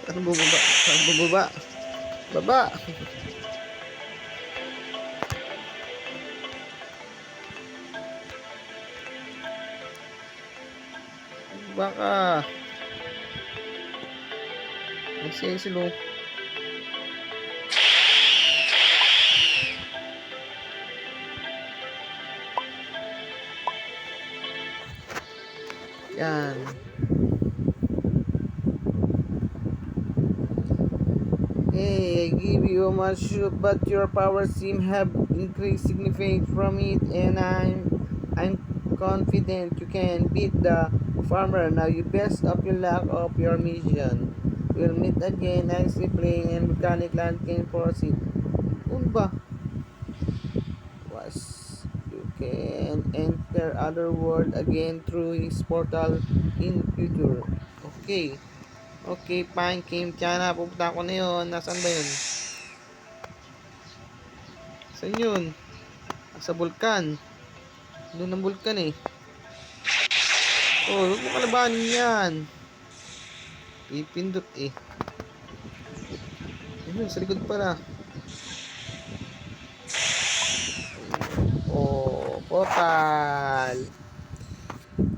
Ano bubaba? Ano bubaba? Baba! Baka. Ang silo. Yan. Hey, I give you much, but your powers seem have increased significantly from it, and I'm confident you can beat the farmer. Now you best up your luck of your mission. We'll meet again nicely playing and mechanic land can proceed. Ano ba? Was you can enter other world again through his portal in future. Okay. Okay, fine. Kim Tiana, pupunta ko na yun. Nasaan ba yun? Saan yun? Sa bulkan. Doon ang bulkan eh. Oh, huwag mo kalabanin yan. Pipindot eh. Ayun, sa likod pala. Oh, portal.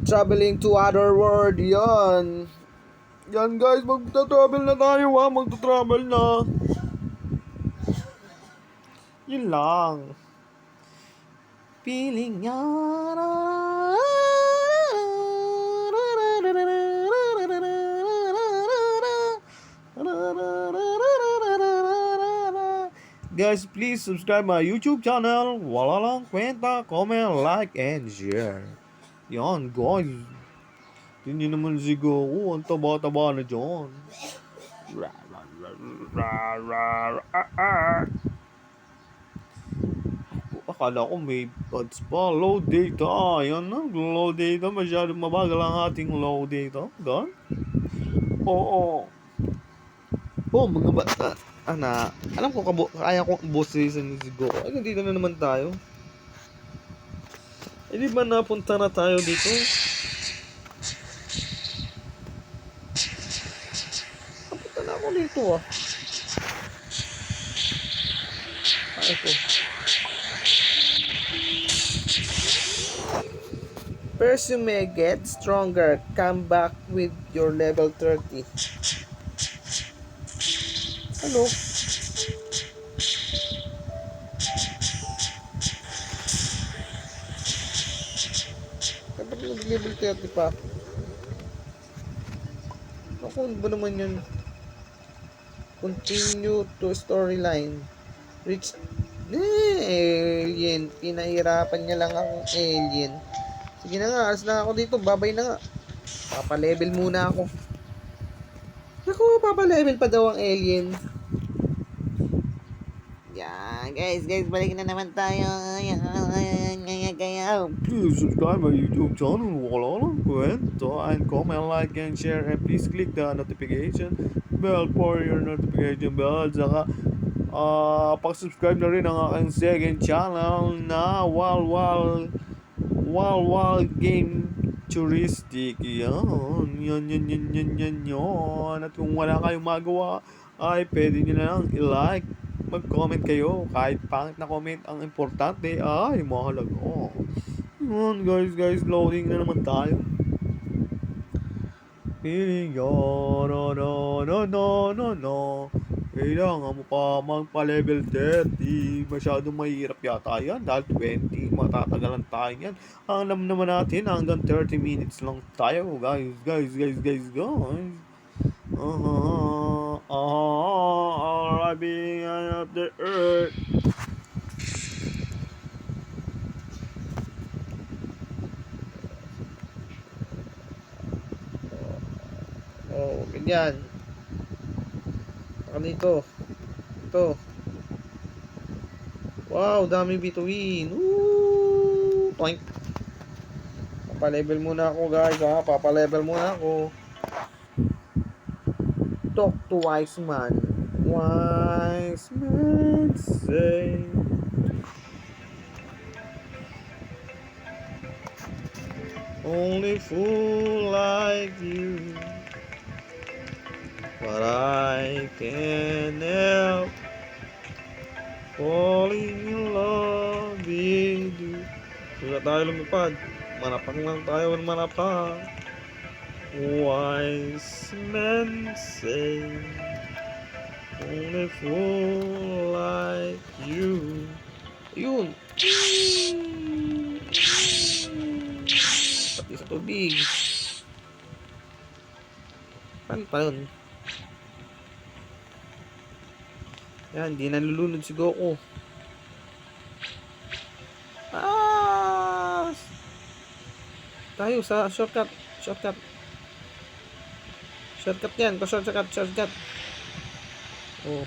Traveling to other world. Yan. Yan guys, magta-travel na tayo ha. Magta-travel na. Yun lang. Feeling ya. Guys, please subscribe my YouTube channel. Wala lang kwenta, comment, like, and share. Yan, guys. Hindi naman sigo. Ang taba-taba na dyan. Akala ko may ads pa. Load data. Yan na. Load data. Masyadong mabagal ang ating load data. Gan? Oo. Oh, mga bata. Alam ko kaya ko boss season ni Zigo. Ay, dito na naman tayo. Eh, di ba napunta na tayo dito? Napunta na ako dito ah. Ay ko. First you may get stronger. Come back with your level 30. Ano? Dapat nag-level 30 pa. Ako, ba naman yun? Continue to storyline. Reach alien. Pinahirapan niya lang akong alien. Sige na nga, alas na ako dito. Babay na nga. Papalevel muna ako. Ako, papalevel pa daw ang alien. Yan, guys, balik na naman tayo. Yan, kaya. Please subscribe my YouTube channel. Wala lang kwento. And comment, like, and share. And please click the notification bell for your notification bell. Saka, pag-subscribe na rin ang aking second channel na Walwal Game Touristic. Yan. At kung wala kayong magawa, ay pwede nyo na lang i-like, mag-comment kayo. Kahit pangit na comment, ang importante ay mahalaga. Yan guys, loading na naman tayo. Feeling no. Kailangan mo pa magpa-level 30. Masyadong mahirap yata yan. Dahil 20, matatagalan tayo yan. Alam naman natin, hanggang 30 minutes lang tayo. Guys. Arriving at the earth. Oh, ganyan. Ano ito? Ito. Wow, dami bituin. Woo! Toink. Papalevel muna ako guys ha. Papalevel muna ako. Talk to wise man. Wise man say. Only fool like you. but I can't help falling in love with you. Wala tayo lumipad. Manapang lang tayo ng manapang. Wise men say only fool like you. Yun. Pati sa tubig. Paano pa yun? Yan, di nalulunod si Goku. Ah! Tayo sa shortcut. Shortcut. Shortcut yan. Shortcut. Oh.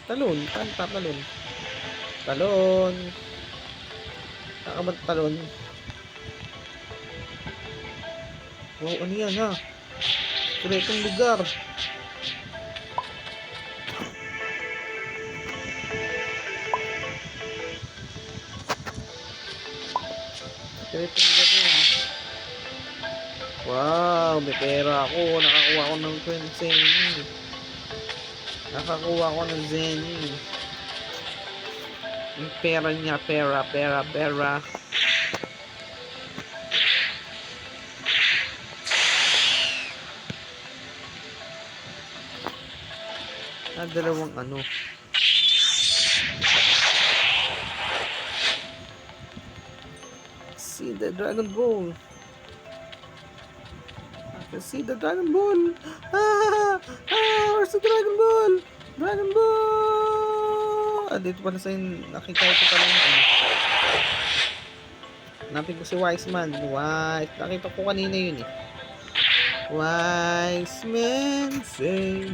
Talon. Talon. Talon. Nakabat talon. Wow, ano yan ha? Kuretong lugar. Kuretong lugar yan. Wow, may pera ako. Nakakuha ako ng Zenny. Nakakuha ako ng Zenny. Yung pera niya, pera. Dalawang ano. See the Dragon Ball. I can see the Dragon Ball. Where's the Dragon Ball? Dragon Ball. Dito pala sa nakita ko pala yung hanapin ko si Wise Man. Nakita ko kanina yun eh. Wise men say,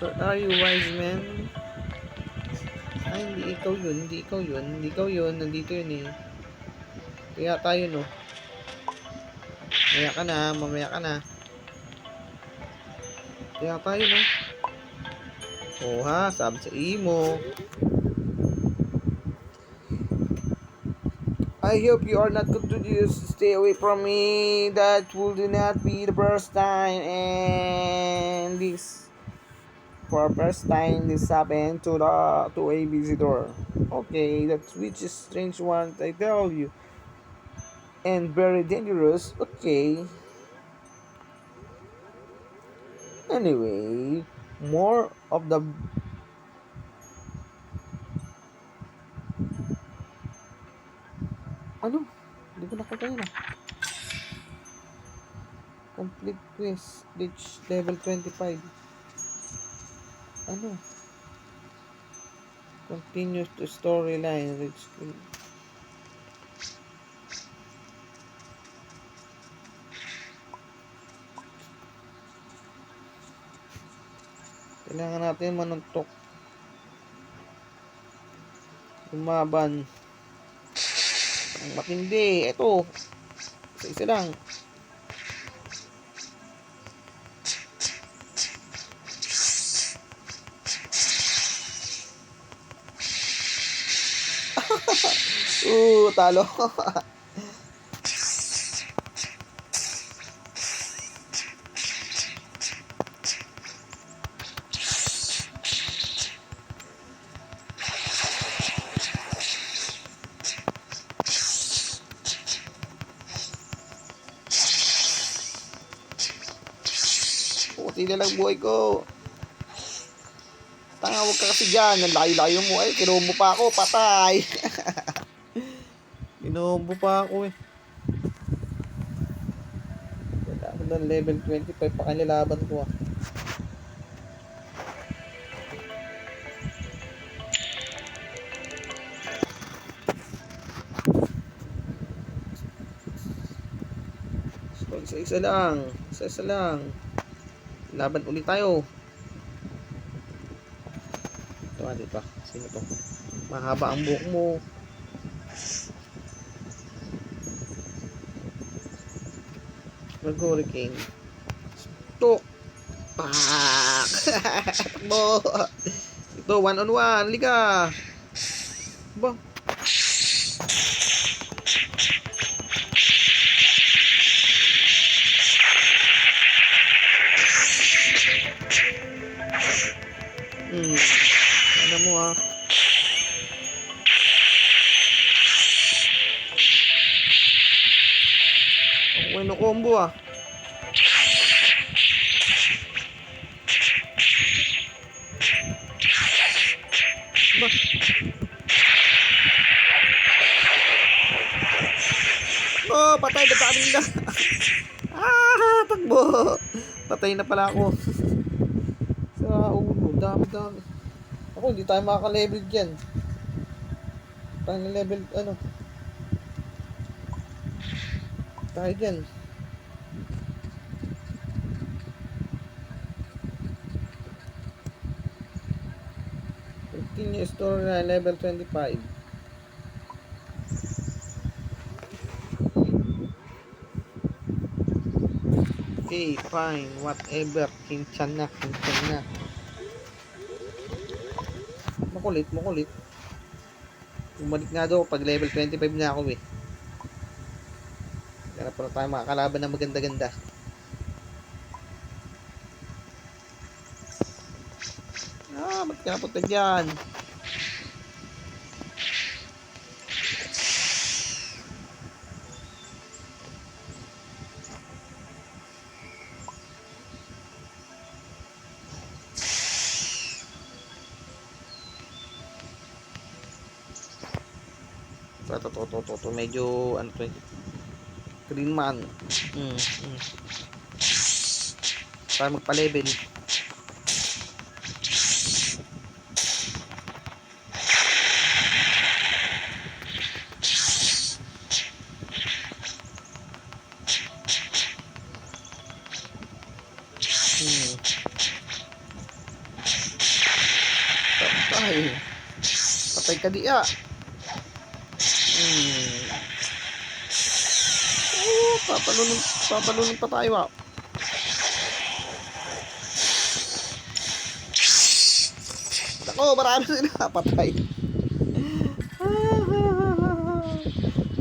where are you, wise man? Ay, hindi ikaw yun. Nandito yun eh. Kaya tayo no. Mamaya ka na. Kaya tayo no. Oh ha, sabi sa imo. I hope you are not confused. Stay away from me. That will not be the first time. And this, for first time, this happened to a visitor. Okay, that's which is strange one, I tell you, and very dangerous. Okay. Anyway, more of the ano? Hindi ko nakita yun ah. Complete quest. Reach level 25. Ano? Continues to storyline. Reach. Kailangan natin manuntok. Lumaban. Ang matindi. Ito. Isa lang. Talo. Puti na lang buhay ko. Tanga, huwag ka kasi dyan. Ang layo-layo mo. Ay, kinombo pa ako. Patay. Kinombo pa ako eh. Wala ako na level 25 pa kanilaban ko ah. So, isa lang. Laban ulit tayo. Ito dito. Sino to? Mahaba ang buhok mo. Mag-hurricane. Tok. Pak. Takbo. Ito, 1-on-1. Liga. Ba? combo ah. Ba? Oh, patay na tayo na. Takbo. Patay na pala ako. Sa ulo, dami. Ako, hindi tayo makaka-level dyan. Tayo na level, ano. Tayo dyan. Continue store na level 25. Okay, fine, whatever. Kinchan na. Makulit. Bumalik nga daw pag level 25 na ako eh. Kaya pa tayo makakalaban na maganda-ganda. Ba't ka napunta dyan? Ito, medyo ano to, green man. Para magpa-level. Patay ka di ah. Papalunin pa tayo ah. Ako, marami sila patay.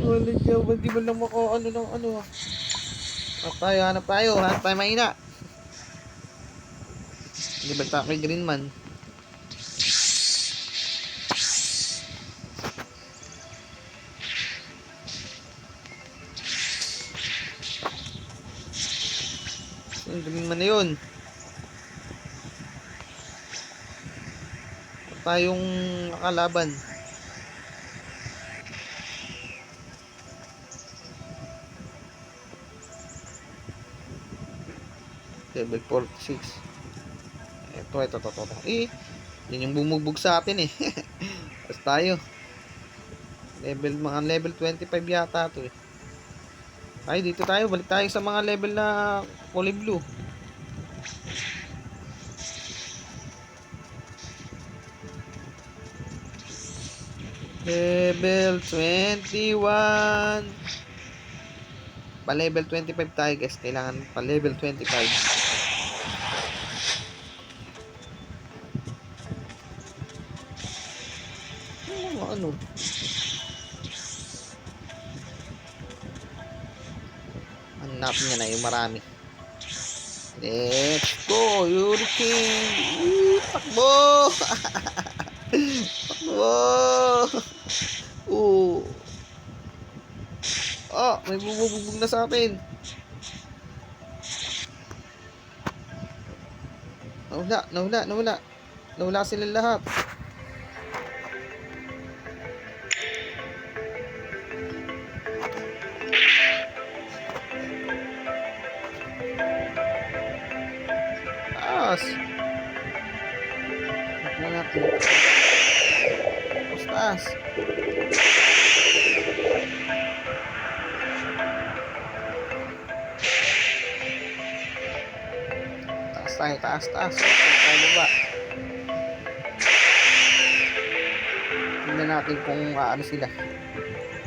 Ulit ka, hindi mo lang mako ano ng ano ah. Hanap tayo mahina. Hindi ba tayo kay green man? Yung green man na yun. Tayong nakalaban. Level 46. Ito. Yun yung bumugbog sa atin eh. Tapos tayo. Mga level 25 yata to eh. Ay, dito tayo. Balik tayo sa mga level na kulay blue. Level 21. Pa level 25 tayo guys. Kailangan pa level 25. Ano? Hanapin niya na yung marami. Let's go, Hurricane! Takbo! Takbo! May bububog na sa atin. Nawala sila lahat. Taas. Taas. Tayo baba. Tingnan natin kung ano sila.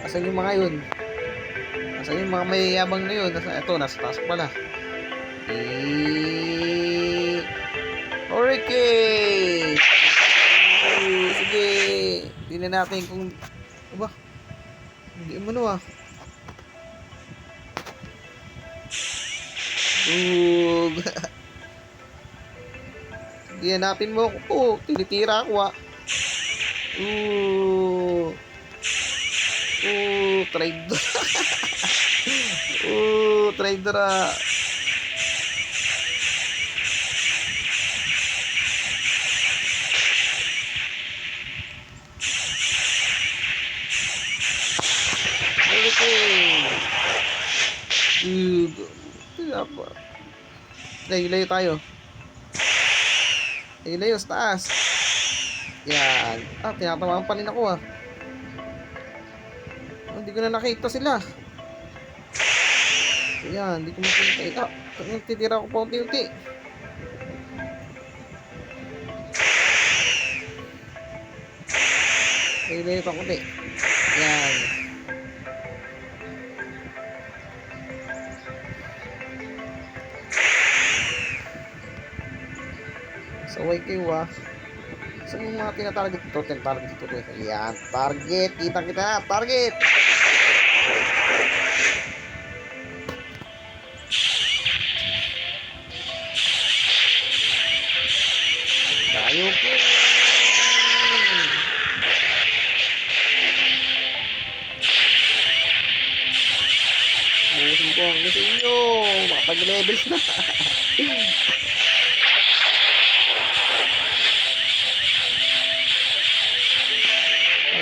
Asan yung mga yun? Asan yung mga mayayabang na yun? Nasa taas pala. Hurricane! Sige. Tingnan natin kung hindi umano ah. Hindi hanapin mo ako. Tinitira ako ah. Trader. Trader ah. Apa? Layo tayo. Layo sa taas. Yan. Tinatamaan pa rin ako ah. Hindi ko na nakita sila. Yan, hindi ko makita. Titira ko pa unti-unti. Layo pa kunti. Yan. Saway kayo ah. Saan yung mga tinatarget ito? Target ito. Yan. Target. Kita kita. Target. Tayo po. Busin ko ang gusto nyo. Makapag-level na.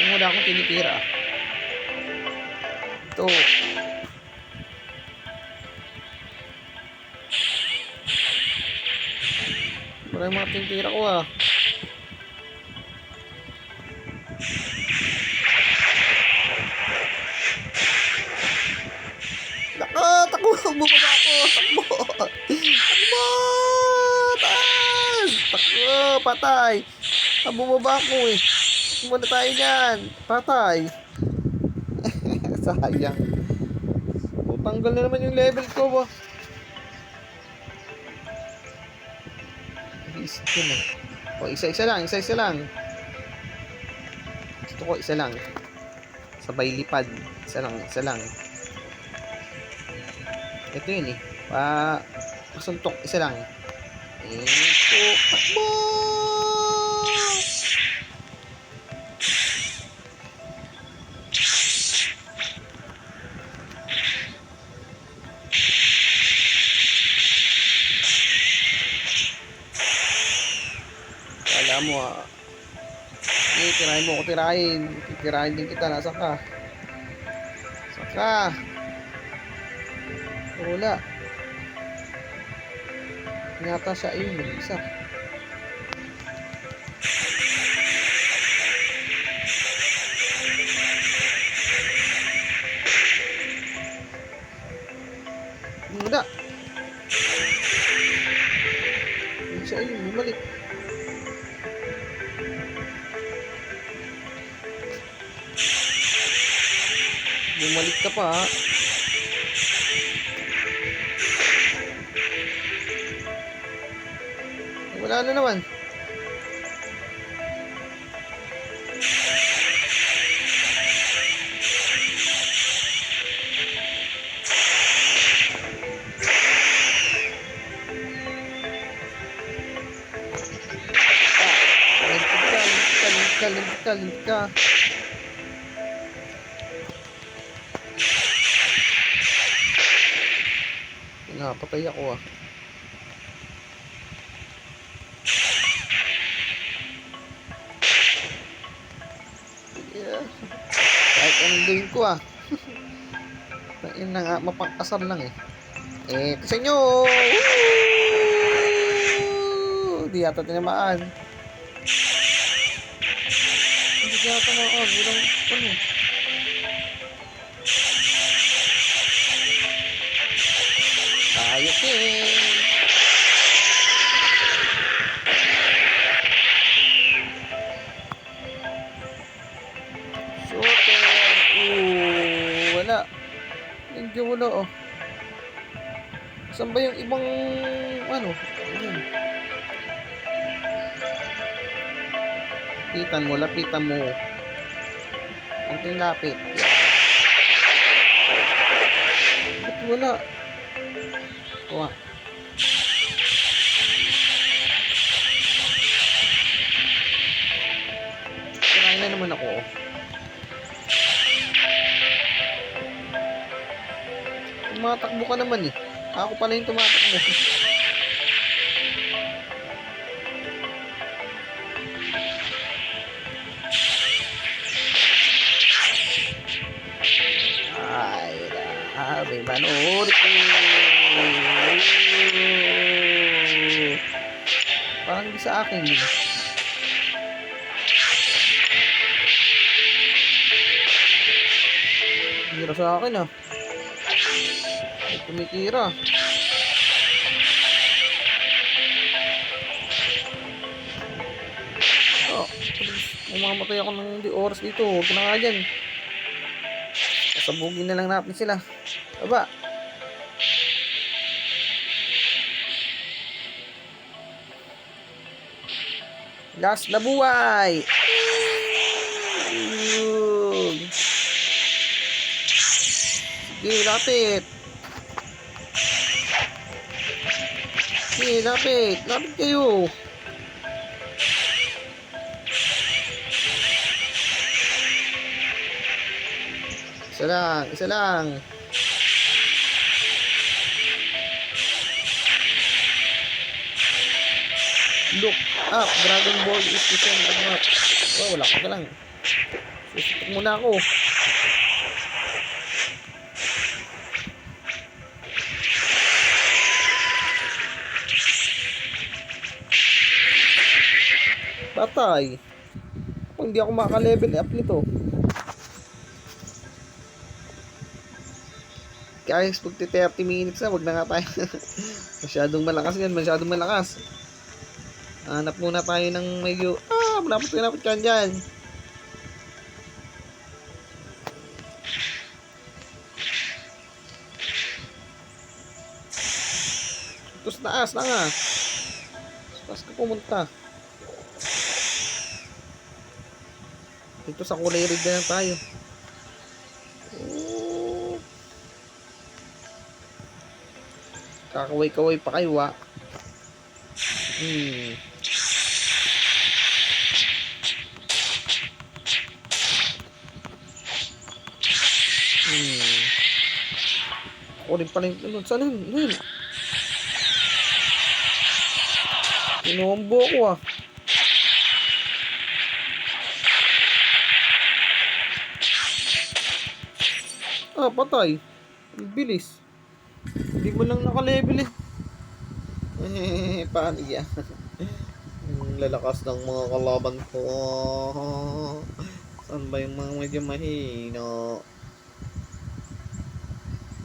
Wala akong tinitira. Ito. Wala yung mga tinitira ko ah. Takbo! Bumaba ako! Takbo! Takbo! Taas! Takbo! Patay! Bumaba ako eh. Muna tayo dyan. Patay. Sayang. Tanggal na naman yung level ko ba. Isa-isa lang. Gusto ko isa lang. Sabay lipad. Isa lang. Ito yun eh. Pasuntok. Isa lang. Ito. Takbo! Kala mo tirahin mo ako tirahin din kita. Nasaan ka? Wala yata siya ayun mag-isa. Wala siya ayun bumalik. Bumalik ka pa ha. Wala na naman. Lintik ka. Patay ako ah. Yeah. Kahit anong gawin ko ah. Yun na nga, mapang-asar lang eh. Ito sa inyo! Di yata tinamaan. Hindi yata tinamaan. Walang ano. Ayok eh. Shooter. Wala. Hindi wala oh. Saan ba yung ibang ano? Ayan. Lapitan mo. Ang lapit. Ba't wala? Wah. Kinain na naman ako. Tumatakbo ka naman eh. Ako pala yung tumatakbo. Ay, grabe. Manood ko. Parang hindi sa akin yun. Tira sa akin ah. Ay, tumitira. Oh, umamatay ako ng di oras dito. Huwag na nga dyan. Pasabugin na lang natin sila. Aba. Last na buhay. Sige, lapit. Sige, lapit. Lapit kayo. Isa lang, isa lang. Look up, Dragon Ball is descending up. Oh, wala ka lang. Susutok muna ako. Patay. Kung hindi ako makaka-level up nito. Guys, pag 30 minutes na, wag na nga tayo. Masyadong malakas yan, masyadong malakas. Hanap muna tayo ng medyo, malapit ka dyan. Ito sa taas na nga. Sa taas ka pumunta. Ito sa kulay red na lang tayo. Kakaway-kaway pa kayo ah. Ako rin pala yung saan yun? Inombo ako ah. Patay. Bilis. Hindi mo lang naka-level eh. Paano yan? Lalakas ng mga kalaban ko. Saan ba yung mga medyo mahina?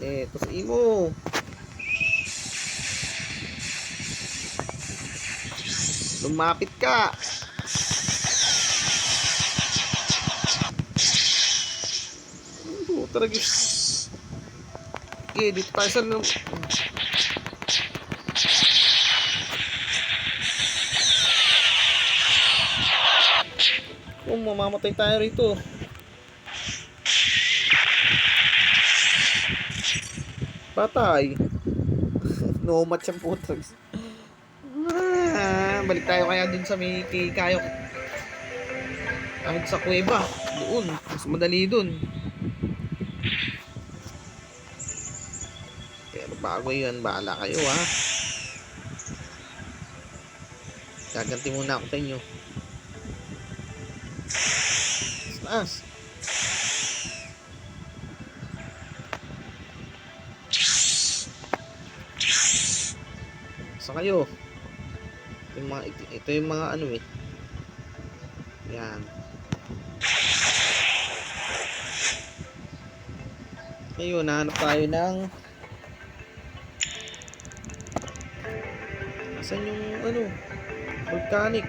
Ito sa imo. Lumapit ka. Tragis. Okay, dito tayo sa mamamatay tayo rito. Patay. No match ang putragis. Balik tayo kaya dun sa may kayo. Kahit sa kuweba. Doon. Mas madali dun. Pero bago yun, bahala kayo ha. Gaganti muna ako sa inyo. Taas. Sa kayo. Ito yung mga ano eh. Yan. Ngayon, nahanap tayo ng saan yung ano volcanic.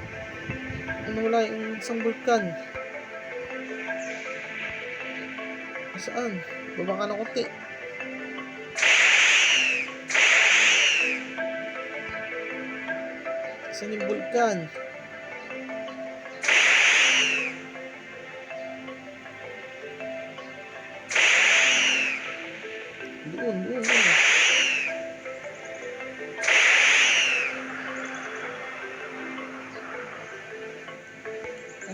Wala yung isang vulkan. Saan? Baba ka ng konti. Saan yung vulkan? Doon.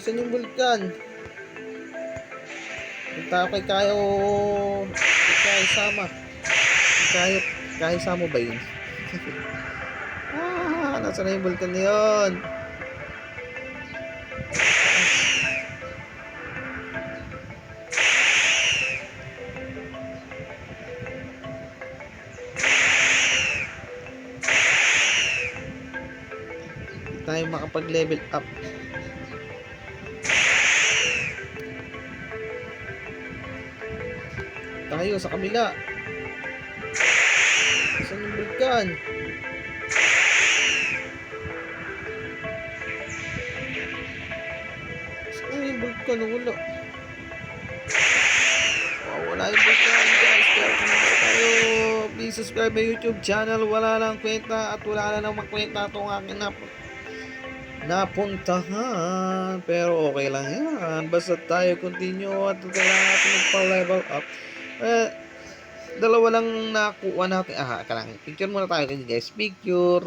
Saan yung vulkan? Punta kay Kayo sama. Kaya sa mo ba yun? Nasa na yung vulkan na yun? Hindi tayo makapag-level up. Tayo sa kabila. Saan yung vulkan? Saan yung vulkan? Wala. Wala yung vulkan, guys. Kaya kumita tayo. Please subscribe my YouTube channel. Wala lang kwenta at wala na namang kwenta itong aking napuntahan. Pero okay lang yan. Basta tayo continue at kailangan natin magpa-level up. Dalawa lang nakuha natin. Picture muna tayo guys. Picture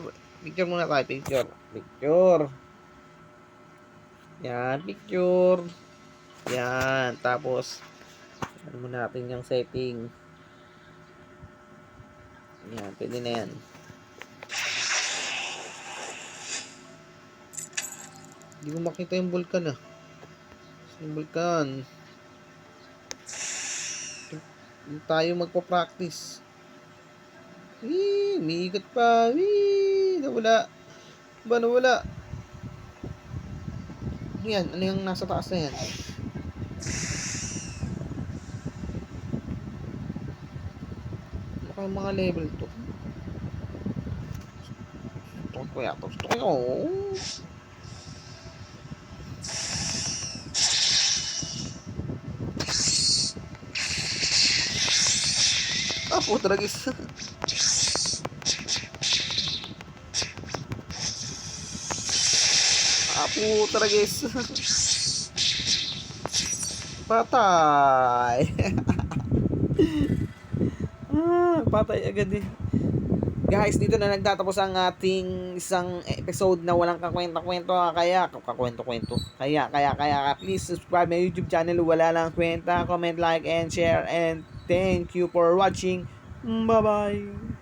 muna tayo. Picture. Yan, picture. Yan, tapos ano muna natin yung setting. Yan, pwede na yan. Hindi mo makita yung vulkan yung vulkan. Tayo magpa-practice. Umiikot pa. Nawala. Nawala. Yan, ano yung nasa taas na yan? Ano kayong mga level to? Gusto ko yata. Puta na guys. Puta na guys. Patay. Patay agad eh. Guys, dito na nagtatapos ang ating isang episode na walang kakwenta-kwento. Kaya please subscribe my YouTube channel. Wala lang kwenta. Comment, like, and share. And thank you for watching. Bye-bye.